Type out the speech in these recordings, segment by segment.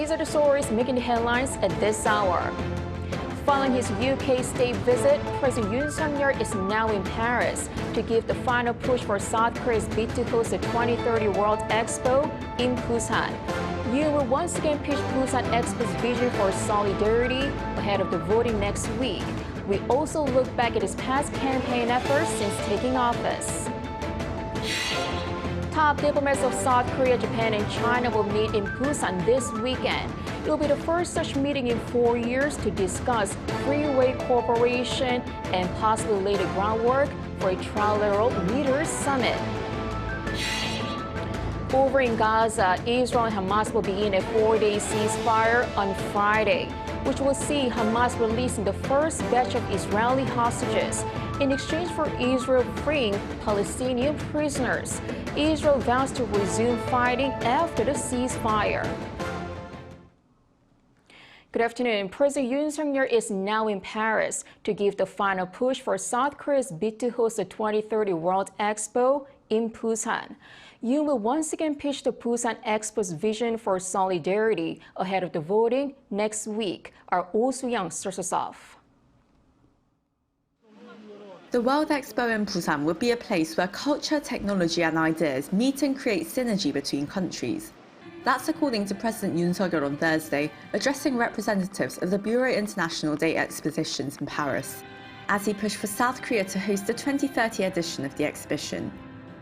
these are the stories making the headlines at this hour. Following his UK state visit, President Yoon is now in Paris to give the final push for South Korea's bid to host the 2030 World Expo in Busan. Yoon will once again pitch Busan Expo's vision for solidarity ahead of the voting next week. We also look back at his past campaign efforts since taking office. Top diplomats of South Korea, Japan, and China will meet in Busan this weekend. It will be the first such meeting in 4 years to discuss three-way cooperation and possibly lay the groundwork for a trilateral leaders summit. Over in Gaza, Israel and Hamas will begin a 4-day ceasefire on Friday, which will see Hamas releasing the first batch of Israeli hostages in exchange for Israel freeing Palestinian prisoners. Israel vows to resume fighting after the ceasefire. Good afternoon. President Yoon is now in Paris to give the final push for South Korea's bid to host the 2030 World Expo in Busan. Yoon will once again pitch the Busan Expo's vision for solidarity ahead of the voting next week. Our Oh Soo-young starts us off. The World Expo in Busan will be a place where culture, technology and ideas meet and create synergy between countries. That's according to President Yoon on Thursday, addressing representatives of the Bureau International Day Expositions in Paris, as he pushed for South Korea to host the 2030 edition of the exhibition.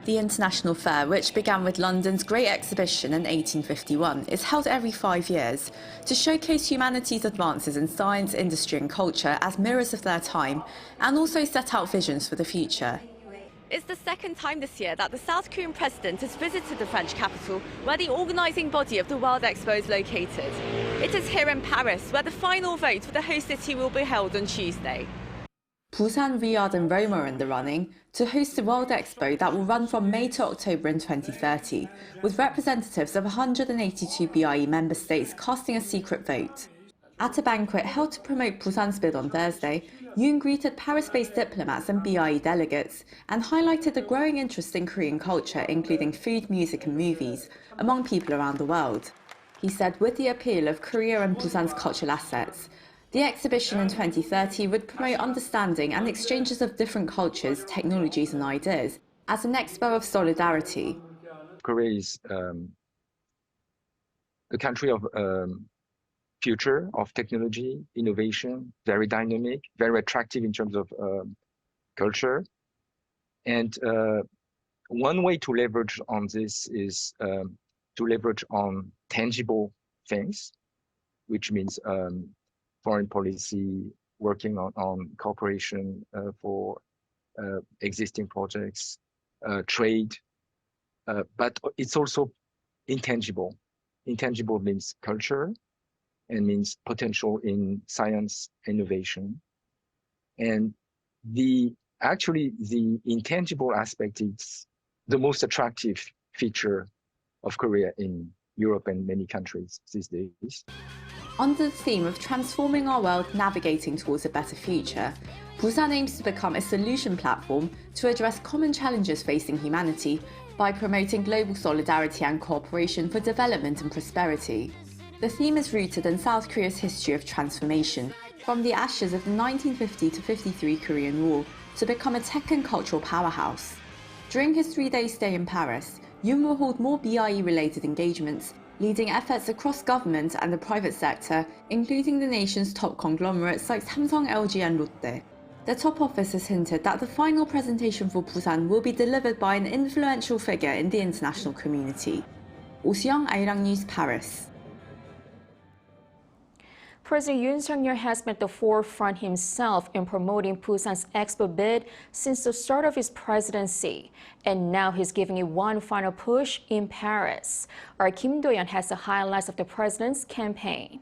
The international fair, which began with London's Great Exhibition in 1851, is held every 5 years to showcase humanity's advances in science, industry and culture as mirrors of their time, and also set out visions for the future. It's the second time this year that the South Korean president has visited the French capital, where the organising body of the World Expo is located. It is here in Paris, where the final vote for the host city will be held on Tuesday. Busan, Riyadh and Rome are in the running to host the World Expo that will run from May to October in 2030, with representatives of 182 BIE member states casting a secret vote. At a banquet held to promote Busan's bid on Thursday, Yoon greeted Paris-based diplomats and BIE delegates and highlighted the growing interest in Korean culture, including food, music and movies, among people around the world. He said with the appeal of Korea and Busan's cultural assets, the exhibition in 2030 would promote understanding and exchanges of different cultures, technologies and ideas as an expo of solidarity. Korea is a country of future of technology, innovation, very dynamic, very attractive in terms of culture. And one way to leverage on this is to leverage on tangible things, which means foreign policy, working on cooperation for existing projects, trade, but it's also intangible. Intangible means culture and means potential in science, innovation. And actually the intangible aspect is the most attractive feature of Korea in Europe and many countries these days. Under the theme of transforming our world, navigating towards a better future, Busan aims to become a solution platform to address common challenges facing humanity by promoting global solidarity and cooperation for development and prosperity. The theme is rooted in South Korea's history of transformation, from the ashes of the 1950 to 53 Korean War to become a tech and cultural powerhouse. During his 3-day stay in Paris, Yoon will hold more BIE-related engagements, leading efforts across government and the private sector, including the nation's top conglomerates like Samsung, LG and Lotte. The top office has hinted that the final presentation for Busan will be delivered by an influential figure in the international community. Oh Soo-young, Arirang News, Paris. President Yoon has been at the forefront himself in promoting Busan's expo bid since the start of his presidency. And now he's giving it one final push in Paris. Our Kim Do-yeon has the highlights of the president's campaign.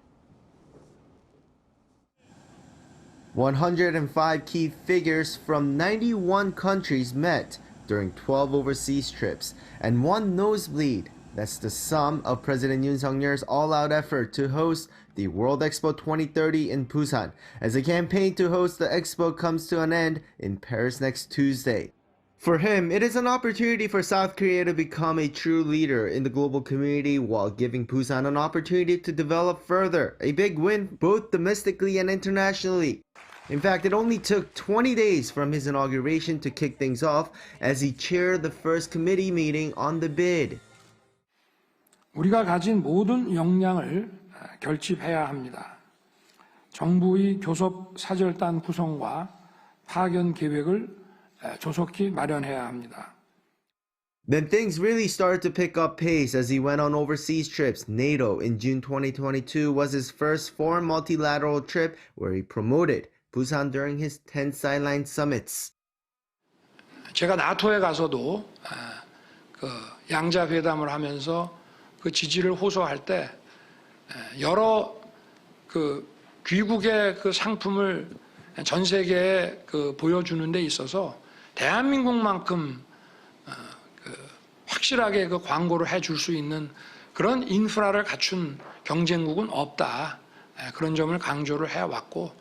105 key figures from 91 countries met during 12 overseas trips and one nosebleed. That's the sum of President Yoon's all-out effort to host the World Expo 2030 in Busan as the campaign to host the expo comes to an end in Paris next Tuesday. For him, it is an opportunity for South Korea to become a true leader in the global community while giving Busan an opportunity to develop further. A big win both domestically and internationally. In fact, it only took 20 days from his inauguration to kick things off as he chaired the first committee meeting on the bid. 우리가 가진 모든 역량을 결집해야 합니다. 정부의 교섭 사절단 구성과 파견 계획을 조속히 마련해야 합니다. Then things really started to pick up pace as he went on overseas trips. NATO in June 2022 was his first foreign multilateral trip where he promoted Busan during his 10 sideline summits. 제가 나토에 가서도 양자 회담을 하면서 그 지지를 호소할 때 여러 귀국의 상품을 전 세계에 보여주는 데 있어서 대한민국만큼 확실하게 광고를 해줄 수 있는 그런 인프라를 갖춘 경쟁국은 없다. 그런 점을 강조를 해왔고.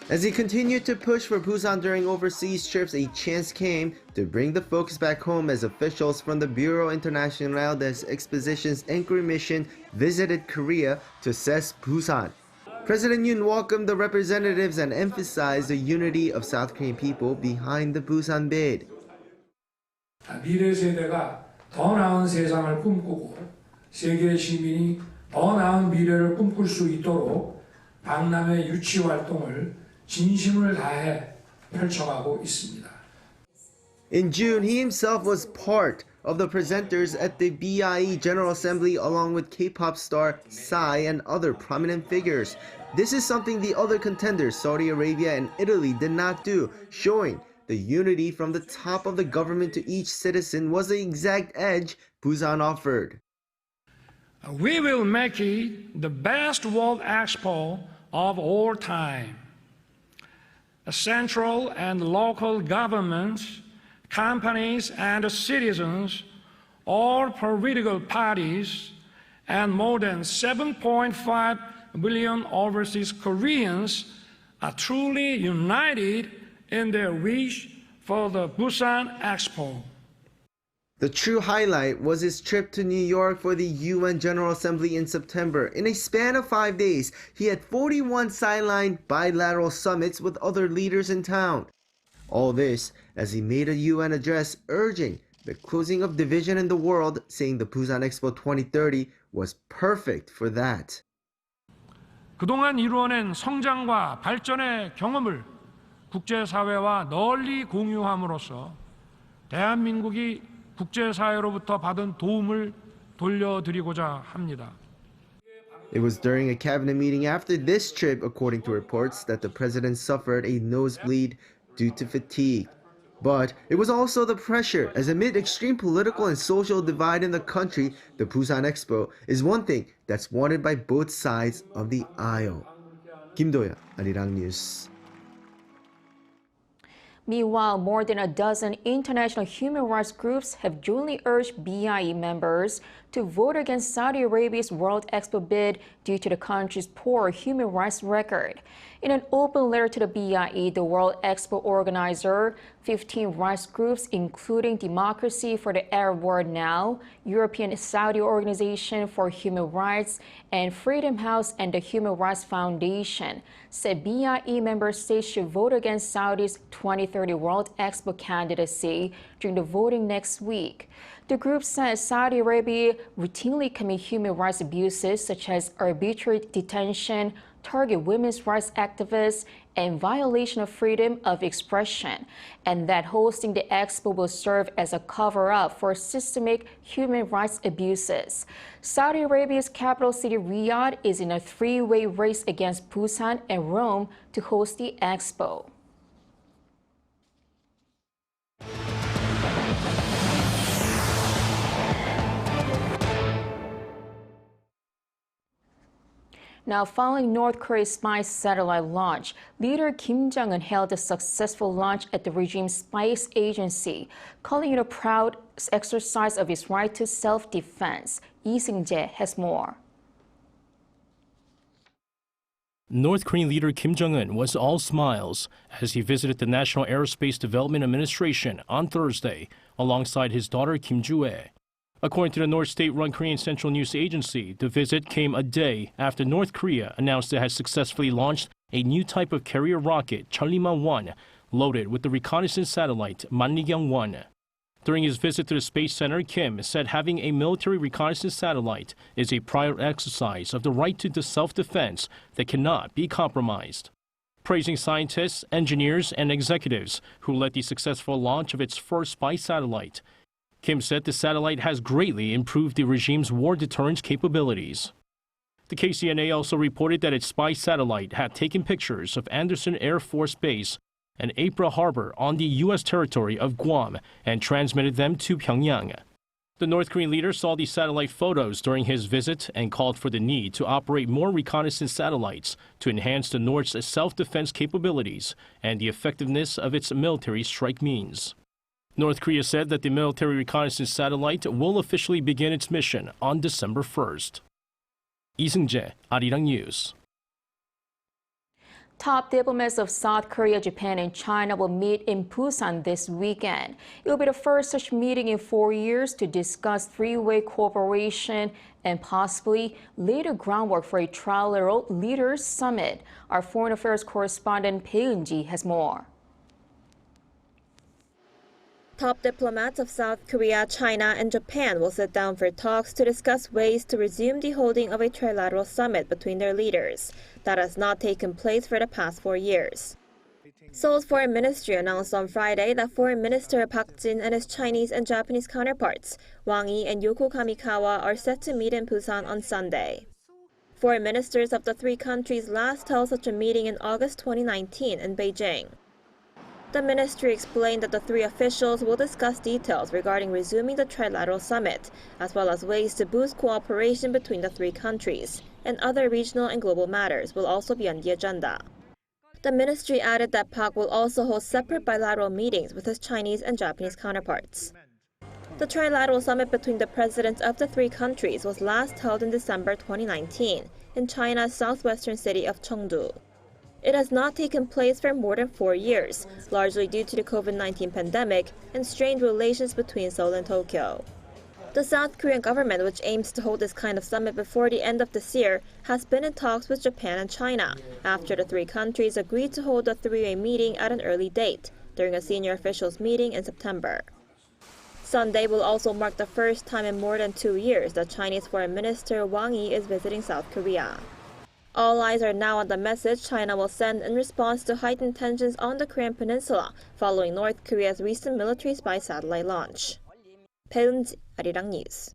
As he continued to push for Busan during overseas trips, a chance came to bring the focus back home as officials from the Bureau International des Expositions Inquiry Mission visited Korea to assess Busan. President Yoon welcomed the representatives and emphasized the unity of South Korean people behind the Busan bid. 미래 세대가 더 나은 세상을 꿈꾸고 세계 시민이 더 나은 미래를 꿈꿀 수 있도록 박람회 유치 활동을 진심을 다해 펼쳐가고 있습니다. In June, he himself was part of the presenters at the BIE General Assembly along with K-pop star Psy and other prominent figures. This is something the other contenders, Saudi Arabia and Italy, did not do, showing the unity from the top of the government to each citizen was the exact edge Busan offered. We will make it the best World Expo of all time. Central and local governments, companies and citizens, all political parties, and more than 7.5 million overseas Koreans are truly united in their wish for the Busan Expo. The true highlight was his trip to New York for the UN General Assembly in September. In a span of 5 days, he had 41 sideline bilateral summits with other leaders in town. All this as he made a UN address urging the closing of division in the world, saying the Busan Expo 2030 was perfect for that. 그동안 이루어낸 성장과 발전의 경험을 국제사회와 널리 공유함으로써 대한민국이 국제사회로부터 받은 도움을 돌려드리고자 합니다. It was during a cabinet meeting after this trip, according to reports, that the president suffered a nosebleed due to fatigue. But it was also the pressure, as amid extreme political and social divide in the country, the Busan Expo is one thing that's wanted by both sides of the aisle. Kim Do-yeon, Arirang News. Meanwhile, more than a dozen international human rights groups have jointly urged BIE members to vote against Saudi Arabia's World Expo bid due to the country's poor human rights record. In an open letter to the BIE, the World Expo organizer, 15 rights groups, including Democracy for the Arab World Now, European Saudi Organization for Human Rights, and Freedom House and the Human Rights Foundation, said BIE member states should vote against Saudi's 2030 World Expo candidacy during the voting next week. The group says Saudi Arabia routinely commits human rights abuses such as arbitrary detention, target women's rights activists, and violation of freedom of expression, and that hosting the expo will serve as a cover-up for systemic human rights abuses. Saudi Arabia's capital city Riyadh is in a three-way race against Busan and Rome to host the expo. Now, following North Korea's spy satellite launch, leader Kim Jong-un hailed a successful launch at the regime's space agency, calling it a proud exercise of his right to self-defense. Lee Seung-jae has more. North Korean leader Kim Jong-un was all smiles as he visited the National Aerospace Development Administration on Thursday alongside his daughter Kim Joo-ae. According to the North State-run Korean Central News Agency, the visit came a day after North Korea announced it has successfully launched a new type of carrier rocket, Cheolima-1, loaded with the reconnaissance satellite Manligyang-1. During his visit to the Space Center, Kim said having a military reconnaissance satellite is a prior exercise of the right to self-defense that cannot be compromised. Praising scientists, engineers, and executives who led the successful launch of its first spy satellite, Kim said the satellite has greatly improved the regime's war deterrence capabilities. The KCNA also reported that its spy satellite had taken pictures of Andersen Air Force Base and April Harbor on the U.S. territory of Guam and transmitted them to Pyongyang. The North Korean leader saw the satellite photos during his visit and called for the need to operate more reconnaissance satellites to enhance the North's self-defense capabilities and the effectiveness of its military strike means. North Korea said that the military reconnaissance satellite will officially begin its mission on December 1st. Lee Seung-jae, Arirang News. Top diplomats of South Korea, Japan, and China will meet in Busan this weekend. It will be the first such meeting in 4 years to discuss three-way cooperation and possibly lay the groundwork for a trilateral leaders summit. Our foreign affairs correspondent Bae Eun-ji has more. Top diplomats of South Korea, China, and Japan will sit down for talks to discuss ways to resume the holding of a trilateral summit between their leaders that has not taken place for the past 4 years. Seoul's foreign ministry announced on Friday that Foreign Minister Park Jin and his Chinese and Japanese counterparts, Wang Yi and Yoko Kamikawa, are set to meet in Busan on Sunday. Foreign ministers of the three countries last held such a meeting in August 2019 in Beijing. The ministry explained that the three officials will discuss details regarding resuming the trilateral summit, as well as ways to boost cooperation between the three countries, and other regional and global matters will also be on the agenda. The ministry added that Park will also host separate bilateral meetings with his Chinese and Japanese counterparts. The trilateral summit between the presidents of the three countries was last held in December 2019 in China's southwestern city of Chengdu. It has not taken place for more than 4 years, largely due to the COVID-19 pandemic and strained relations between Seoul and Tokyo. The South Korean government, which aims to hold this kind of summit before the end of this year, has been in talks with Japan and China after the three countries agreed to hold a three-way meeting at an early date during a senior officials meeting in September. Sunday will also mark the first time in more than 2 years that Chinese Foreign Minister Wang Yi is visiting South Korea. All eyes are now on the message China will send in response to heightened tensions on the Korean peninsula following North Korea's recent military spy satellite launch. Bae Eun-ji, Arirang News.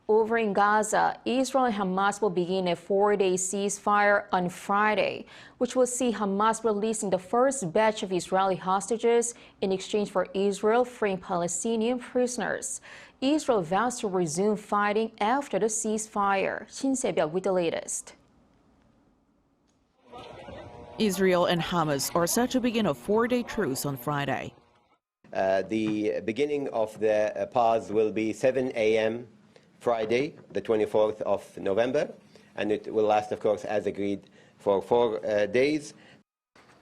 Over in Gaza, Israel and Hamas will begin a 4-day ceasefire on Friday, which will see Hamas releasing the first batch of Israeli hostages in exchange for Israel freeing Palestinian prisoners. Israel vows to resume fighting after the ceasefire. Shin Se-byuk with the latest. Israel and Hamas are set to begin a 4-day truce on Friday. The beginning of the pause will be 7 a.m. Friday, the 24th of November, and it will last, of course, as agreed, for 4 days.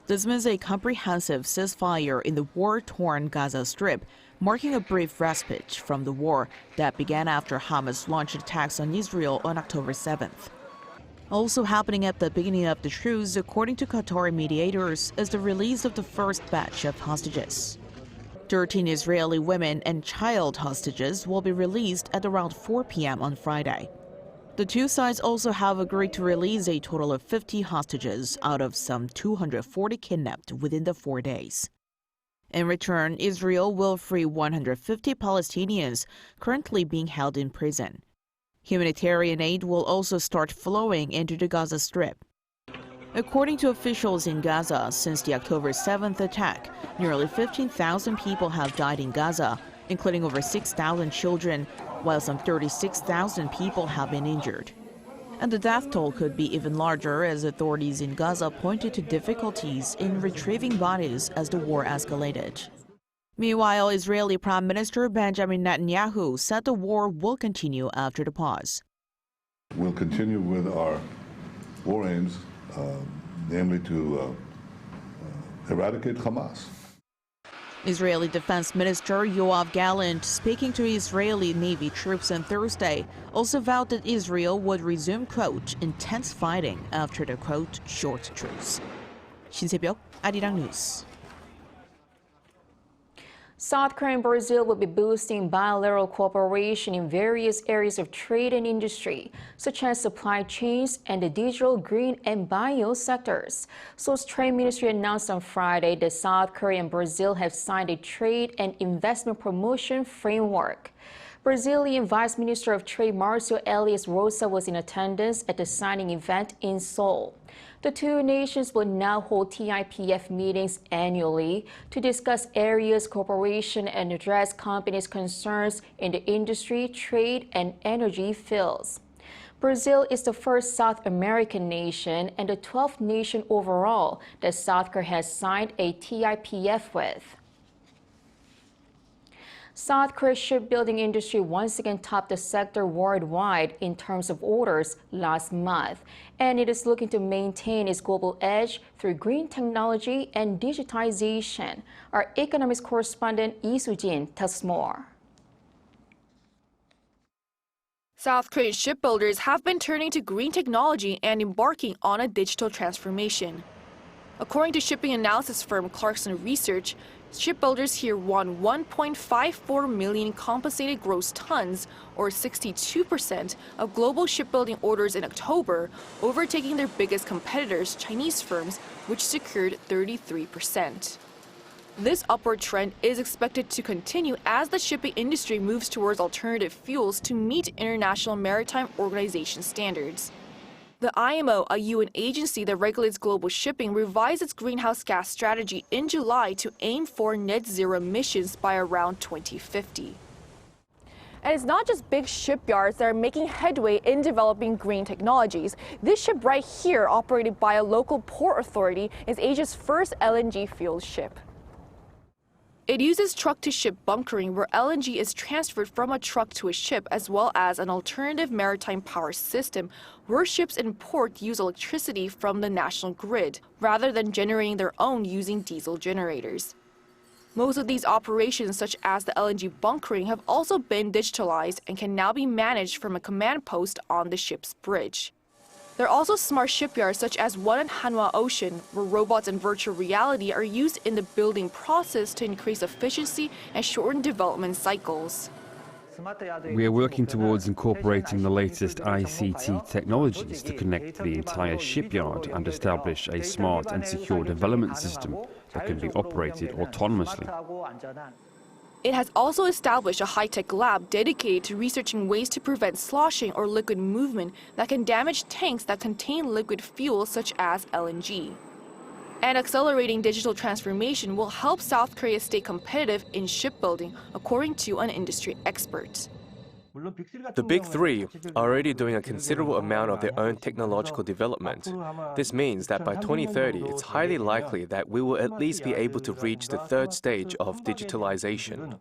This means a comprehensive ceasefire in the war-torn Gaza Strip, marking a brief respite from the war that began after Hamas launched attacks on Israel on October 7th. Also happening at the beginning of the truce, according to Qatari mediators, is the release of the first batch of hostages. 13 Israeli women and child hostages will be released at around 4 p.m. on Friday. The two sides also have agreed to release a total of 50 hostages out of some 240 kidnapped within the 4 days. In return, Israel will free 150 Palestinians currently being held in prison. Humanitarian aid will also start flowing into the Gaza Strip. According to officials in Gaza, since the October 7th attack, nearly 15,000 people have died in Gaza, including over 6,000 children, while some 36,000 people have been injured. And the death toll could be even larger as authorities in Gaza pointed to difficulties in retrieving bodies as the war escalated. Meanwhile, Israeli Prime Minister Benjamin Netanyahu said the war will continue after the pause. We'll continue with our war aims, namely to eradicate Hamas. Israeli Defense Minister Yoav Gallant, speaking to Israeli Navy troops on Thursday, also vowed that Israel would resume, quote, intense fighting after the, quote, short truce. 신세벽, Arirang News. South Korea and Brazil will be boosting bilateral cooperation in various areas of trade and industry, such as supply chains and the digital, green, and bio sectors. Seoul's Trade Ministry announced on Friday that South Korea and Brazil have signed a trade and investment promotion framework. Brazilian Vice Minister of Trade Marcio Elias Rosa was in attendance at the signing event in Seoul. The two nations will now hold TIPF meetings annually to discuss areas of cooperation and address companies' concerns in the industry, trade, and energy fields. Brazil is the first South American nation and the 12th nation overall that South Korea has signed a TIPF with. South Korea's shipbuilding industry once again topped the sector worldwide in terms of orders last month, and it is looking to maintain its global edge through green technology and digitization. Our economics correspondent Lee Soo-jin tells us more. South Korean shipbuilders have been turning to green technology and embarking on a digital transformation. According to shipping analysis firm Clarkson Research, shipbuilders here won 1.54 million compensated gross tons, or 62% of global shipbuilding orders in October, overtaking their biggest competitors, Chinese firms, which secured 33%. This upward trend is expected to continue as the shipping industry moves towards alternative fuels to meet International Maritime Organization standards. The IMO, a UN agency that regulates global shipping, revised its greenhouse gas strategy in July to aim for net zero emissions by around 2050. And it's not just big shipyards that are making headway in developing green technologies. This ship right here, operated by a local port authority, is Asia's first LNG-fueled ship. It uses truck-to-ship bunkering, where LNG is transferred from a truck to a ship, as well as an alternative maritime power system, where ships in port use electricity from the national grid, rather than generating their own using diesel generators. Most of these operations, such as the LNG bunkering, have also been digitalized and can now be managed from a command post on the ship's bridge. There are also smart shipyards such as one in Hanwha Ocean, where robots and virtual reality are used in the building process to increase efficiency and shorten development cycles. We are working towards incorporating the latest ICT technologies to connect the entire shipyard and establish a smart and secure development system that can be operated autonomously. It has also established a high-tech lab dedicated to researching ways to prevent sloshing or liquid movement that can damage tanks that contain liquid fuels such as LNG. And accelerating digital transformation will help South Korea stay competitive in shipbuilding, according to an industry expert. The big three are already doing a considerable amount of their own technological development. This means that by 2030, it's highly likely that we will at least be able to reach the third stage of digitalization.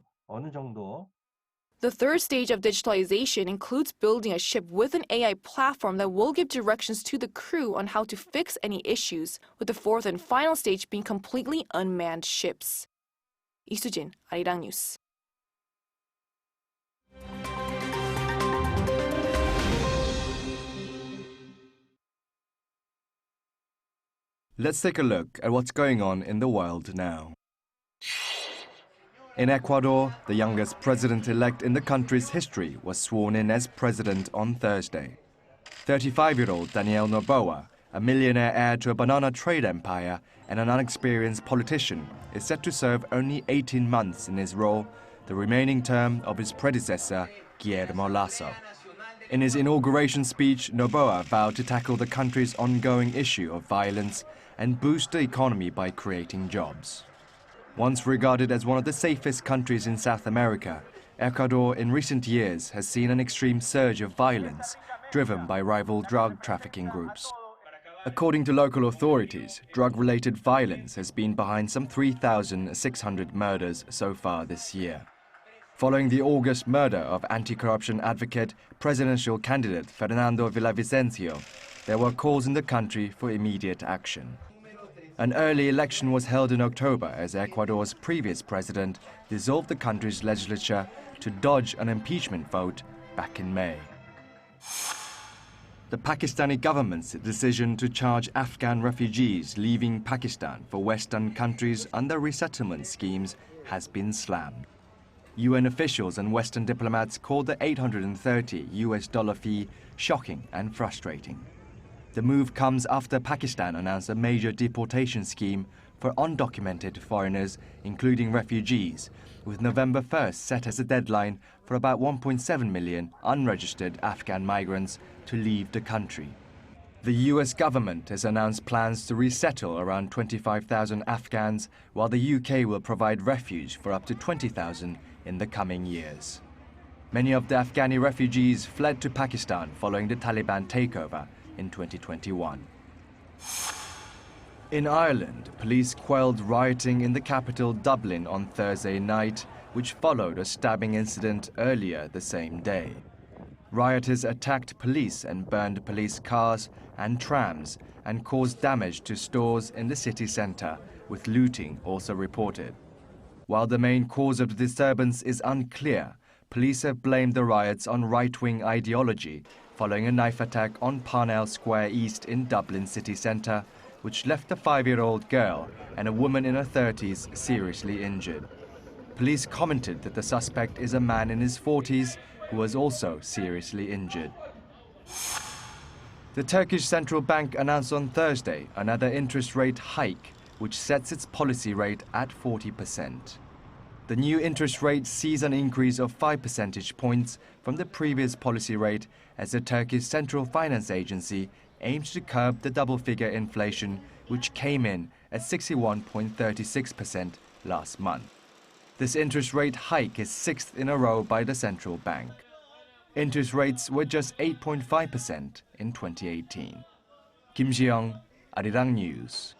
The third stage of digitalization includes building a ship with an AI platform that will give directions to the crew on how to fix any issues, with the fourth and final stage being completely unmanned ships. Lee Soo-jin, Arirang News. Let's take a look at what's going on in the world now. In Ecuador, the youngest president-elect in the country's history was sworn in as president on Thursday. 35-year-old Daniel Noboa, a millionaire heir to a banana trade empire and an unexperienced politician, is set to serve only 18 months in his role, the remaining term of his predecessor, Guillermo Lasso. In his inauguration speech, Noboa vowed to tackle the country's ongoing issue of violence and boost the economy by creating jobs. Once regarded as one of the safest countries in South America, Ecuador in recent years has seen an extreme surge of violence driven by rival drug trafficking groups. According to local authorities, drug-related violence has been behind some 3,600 murders so far this year. Following the August murder of anti-corruption advocate, presidential candidate Fernando Villavicencio, there were calls in the country for immediate action. An early election was held in October as Ecuador's previous president dissolved the country's legislature to dodge an impeachment vote back in May. The Pakistani government's decision to charge Afghan refugees leaving Pakistan for Western countries under resettlement schemes has been slammed. UN officials and Western diplomats called the $830 fee shocking and frustrating. The move comes after Pakistan announced a major deportation scheme for undocumented foreigners, including refugees, with November 1st set as a deadline for about 1.7 million unregistered Afghan migrants to leave the country. The US government has announced plans to resettle around 25,000 Afghans, while the UK will provide refuge for up to 20,000 in the coming years. Many of the Afghani refugees fled to Pakistan following the Taliban takeover in 2021. In Ireland, police quelled rioting in the capital Dublin on Thursday night, which followed a stabbing incident earlier the same day. Rioters attacked police and burned police cars and trams and caused damage to stores in the city centre, with looting also reported. While the main cause of the disturbance is unclear, police have blamed the riots on right-wing ideology following a knife attack on Parnell Square East in Dublin city centre, which left a 5-year-old girl and a woman in her 30s seriously injured. Police commented that the suspect is a man in his 40s who was also seriously injured. The Turkish Central Bank announced on Thursday another interest rate hike, which sets its policy rate at 40%. The new interest rate sees an increase of 5 percentage points from the previous policy rate as the Turkish Central Finance Agency aims to curb the double-figure inflation, which came in at 61.36% last month. This interest rate hike is 6th in a row by the central bank. Interest rates were just 8.5% in 2018. Kim Ji-young, Arirang News.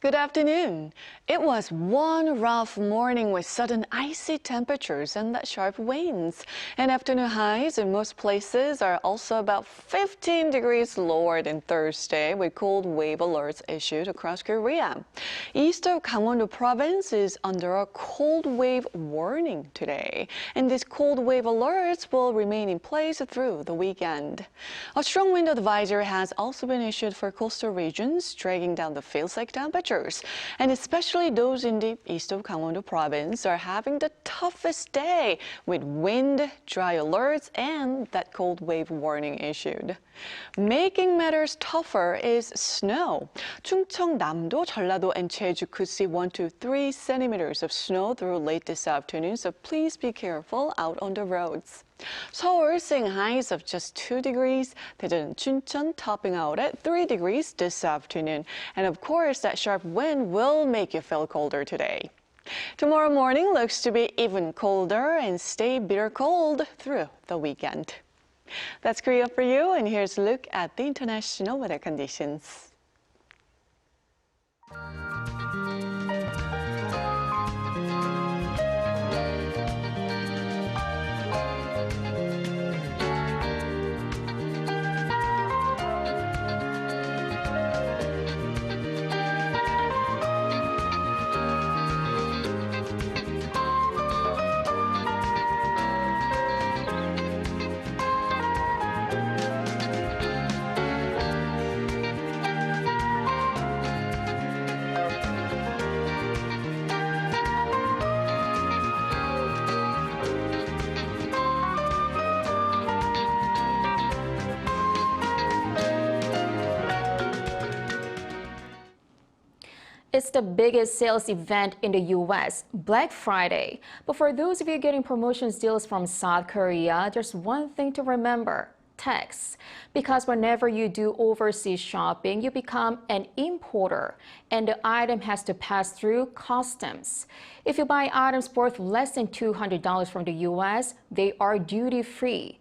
Good afternoon. It was one rough morning with sudden icy temperatures and sharp winds. And afternoon highs in most places are also about 15 degrees lower than Thursday, with cold wave alerts issued across Korea. East of Gangwon-do province is under a cold wave warning today. And these cold wave alerts will remain in place through the weekend. A strong wind advisory has also been issued for coastal regions, dragging down the feels-like temperature. And especially those in the east of Gangwon-do province are having the toughest day with wind, dry alerts, and that cold wave warning issued. Making matters tougher is snow. Chungcheong-namdo, Jeollado, and Jeju could see 1 to 3 centimeters of snow through late this afternoon, so please be careful out on the roads. Seoul seeing highs of just 2 degrees, Daejeon and Chuncheon topping out at 3 degrees this afternoon. And of course, that sharp wind will make you feel colder today. Tomorrow morning looks to be even colder and stay bitter cold through the weekend. That's Korea for you, and here's a look at the international weather conditions. It's the biggest sales event in the U.S., Black Friday. But for those of you getting promotions deals from South Korea, there's one thing to remember: tax. Because whenever you do overseas shopping, you become an importer, and the item has to pass through customs. If you buy items worth less than $200 from the U.S., they are duty-free.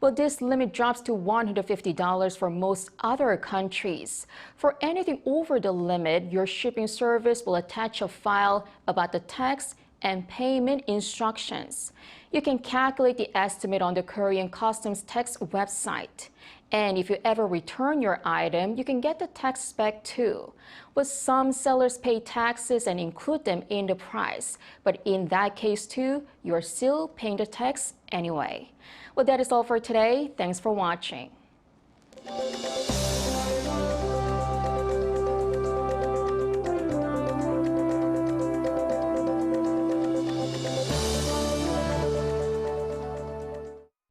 Well, this limit drops to $150 for most other countries. For anything over the limit, your shipping service will attach a file about the tax and payment instructions. You can calculate the estimate on the Korean Customs Tax website. And if you ever return your item, you can get the tax back too. But some sellers pay taxes and include them in the price. But in that case too, you're still paying the tax anyway. Well, that is all for today. Thanks for watching.